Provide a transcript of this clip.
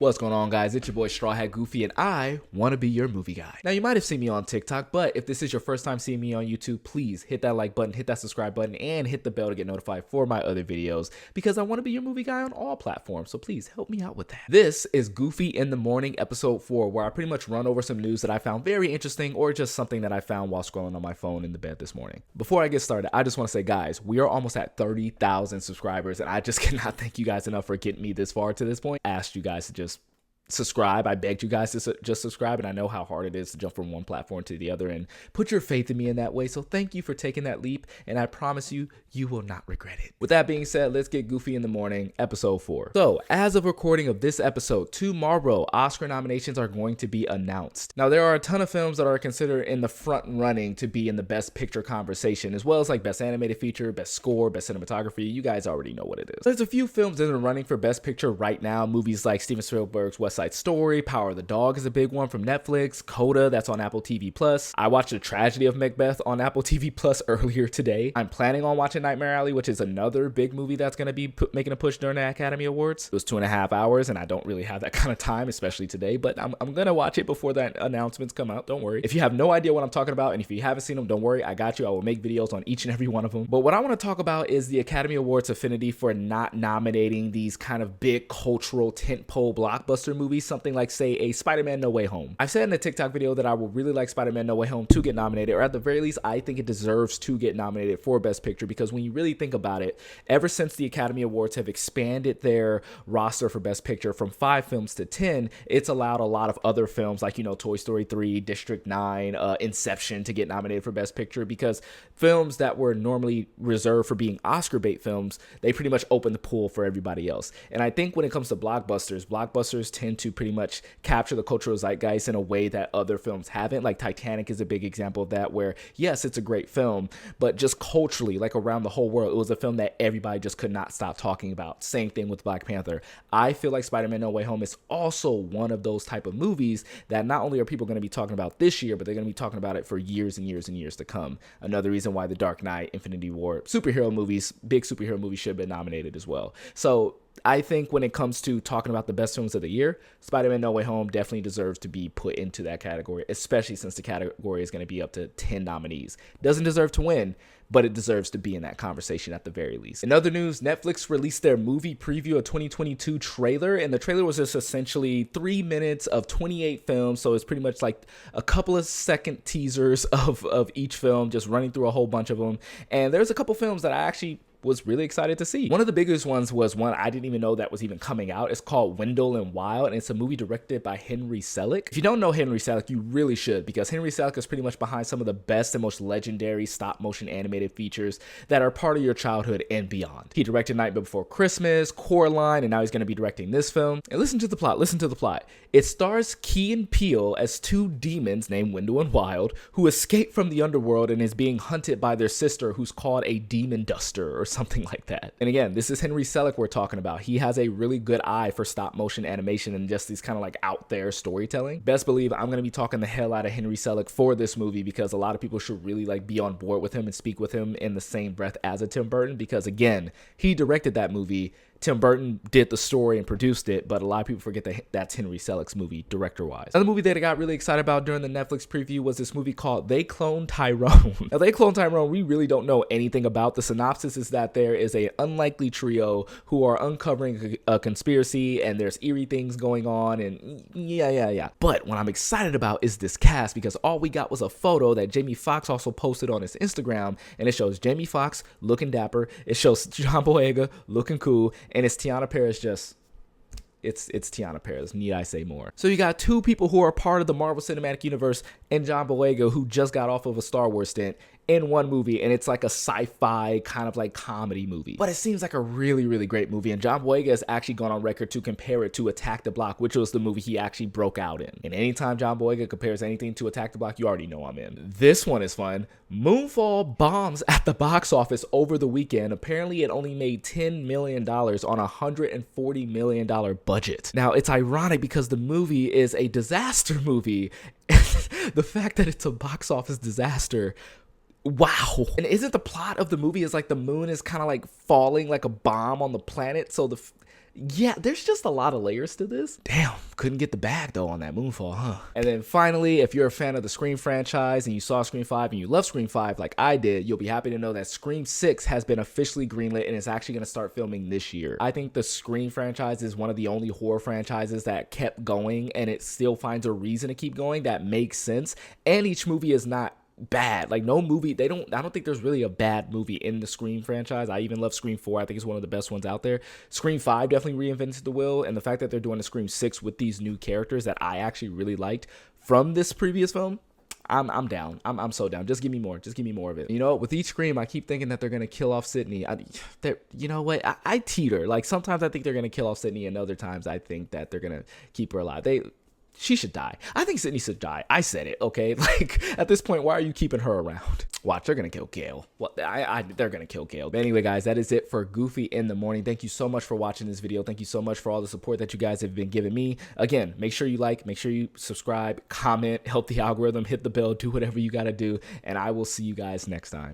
What's going on, guys? It's your boy Straw Hat Goofy, and I want to be your movie guy. Now, you might have seen me on TikTok, but if this is your first time seeing me on YouTube, please hit that like button, hit that subscribe button, and hit the bell to get notified for my other videos, because I want to be your movie guy on all platforms, so please help me out with that. This is Goofy in the Morning, episode 4, where I pretty much run over some news that I found very interesting, or just something that I found while scrolling on my phone in the bed this morning. Before I get started, I just want to say, guys, we are almost at 30,000 subscribers, and I just cannot thank you guys enough for getting me this far to this point. I asked you guys to just subscribe. I begged you guys to just subscribe, and I know how hard it is to jump from one platform to the other, and put your faith in me in that way. So thank you for taking that leap, and I promise you, you will not regret it. With that being said, let's get Goofy in the Morning, episode 4. So, as of recording of this episode, tomorrow, Oscar nominations are going to be announced. Now, there are a ton of films that are considered in the front running to be in the Best Picture conversation, as well as like Best Animated Feature, Best Score, Best Cinematography. You guys already know what it is. There's a few films in the running for Best Picture right now. Movies like Steven Spielberg's West Side Story, Power of the Dog is a big one from Netflix, Coda, that's on Apple TV+. I watched The Tragedy of Macbeth on Apple TV+ earlier today. I'm planning on watching Nightmare Alley, which is another big movie that's going to be making a push during the Academy Awards. It was 2.5 hours, and I don't really have that kind of time, especially today, but I'm going to watch it before the announcements come out. Don't worry. If you have no idea what I'm talking about, and if you haven't seen them, don't worry. I got you. I will make videos on each and every one of them. But what I want to talk about is the Academy Awards affinity for not nominating these kind of big cultural tentpole blockbuster movies, something like, say, a Spider-Man No Way Home. I've said in the TikTok video that I would really like Spider-Man No Way Home to get nominated, or at the very least, I think it deserves to get nominated for Best Picture, because when you really think about it, ever since the Academy Awards have expanded their roster for Best Picture from 5 films to 10, it's allowed a lot of other films like, Toy Story 3, District 9, Inception to get nominated for Best Picture, because films that were normally reserved for being Oscar bait films, they pretty much open the pool for everybody else. And I think when it comes to blockbusters tend to pretty much capture the cultural zeitgeist in a way that other films haven't. Like Titanic is a big example of that, where yes, it's a great film, but just culturally, like around the whole world, it was a film that everybody just could not stop talking about. Same thing with Black Panther. I feel like Spider-Man No Way Home is also one of those type of movies that not only are people going to be talking about this year, but they're going to be talking about it for years and years and years to come. Another reason why The Dark Knight, Infinity War, superhero movies, big superhero movies should have been nominated as well. So I think when it comes to talking about the best films of the year, Spider-Man No Way Home definitely deserves to be put into that category, especially since the category is going to be up to 10 nominees. Doesn't deserve to win, but it deserves to be in that conversation at the very least. In other news, Netflix released their movie preview of 2022 trailer, and the trailer was just essentially 3 minutes of 28 films, so it's pretty much like a couple of second teasers of each film, just running through a whole bunch of them. And there's a couple films that I actually was really excited to see. One of the biggest ones was one I didn't even know that was even coming out. It's called Wendell and Wild, and it's a movie directed by Henry Selick. If you don't know Henry Selick, you really should, because Henry Selick is pretty much behind some of the best and most legendary stop motion animated features that are part of your childhood and beyond. He directed Nightmare Before Christmas, Coraline, and now he's going to be directing this film. And listen to the plot. It stars Key and Peele as 2 demons named Wendell and Wild who escape from the underworld and is being hunted by their sister, who's called a demon duster or something like that. And again, this is Henry Selick we're talking about. He has a really good eye for stop motion animation and just these kind of like out there storytelling. Best believe I'm going to be talking the hell out of Henry Selick for this movie, because a lot of people should really like be on board with him and speak with him in the same breath as a Tim Burton, because again, he directed that movie. Tim Burton did the story and produced it, but a lot of people forget that that's Henry Selick's movie, director-wise. Another movie that I got really excited about during the Netflix preview was this movie called They Cloned Tyrone. Now, They Cloned Tyrone, we really don't know anything about. The synopsis is that there is an unlikely trio who are uncovering a conspiracy, and there's eerie things going on, and yeah. But what I'm excited about is this cast, because all we got was a photo that Jamie Foxx also posted on his Instagram, and it shows Jamie Foxx looking dapper, it shows John Boyega looking cool, and it's Tiana Paris just... It's Tiana Paris. Need I say more? So you got 2 people who are part of the Marvel Cinematic Universe, and John Boyega, who just got off of a Star Wars stint, in one movie, and it's like a sci-fi kind of like comedy movie. But it seems like a really, really great movie, and John Boyega has actually gone on record to compare it to Attack the Block, which was the movie he actually broke out in. And anytime John Boyega compares anything to Attack the Block, you already know I'm in. This one is fun. Moonfall bombs at the box office over the weekend. Apparently, it only made $10 million on a $140 million budget. Now, it's ironic because the movie is a disaster movie. The fact that it's a box office disaster, wow. And isn't the plot of the movie is like the moon is kind of like falling like a bomb on the planet, so Yeah, there's just a lot of layers to this. Damn, couldn't get the bag though on that Moonfall, huh? And then finally, if you're a fan of the Scream franchise and you saw Scream 5 and you love Scream 5 like I did, you'll be happy to know that Scream 6 has been officially greenlit and is actually going to start filming this year. I think the Scream franchise is one of the only horror franchises that kept going and it still finds a reason to keep going that makes sense. And each movie is not bad. Like no movie, I don't think there's really a bad movie in the Scream franchise. I even love Scream 4. I think it's one of the best ones out there. Scream 5 definitely reinvented the wheel, and the fact that they're doing a Scream 6 with these new characters that I actually really liked from this previous film, I'm down. I'm so down. Just give me more. Just give me more of it. You know, with each Scream, I keep thinking that they're gonna kill off Sydney. You know what? I teeter. Like sometimes I think they're gonna kill off Sydney, and other times I think that they're gonna keep her alive. She should die. I think Sydney should die. I said it, okay? Like, at this point, why are you keeping her around? Watch, they're gonna kill Gail. Well, they're gonna kill Gail. But anyway, guys, that is it for Goofy in the Morning. Thank you so much for watching this video. Thank you so much for all the support that you guys have been giving me. Again, make sure you like, make sure you subscribe, comment, help the algorithm, hit the bell, do whatever you gotta do, and I will see you guys next time.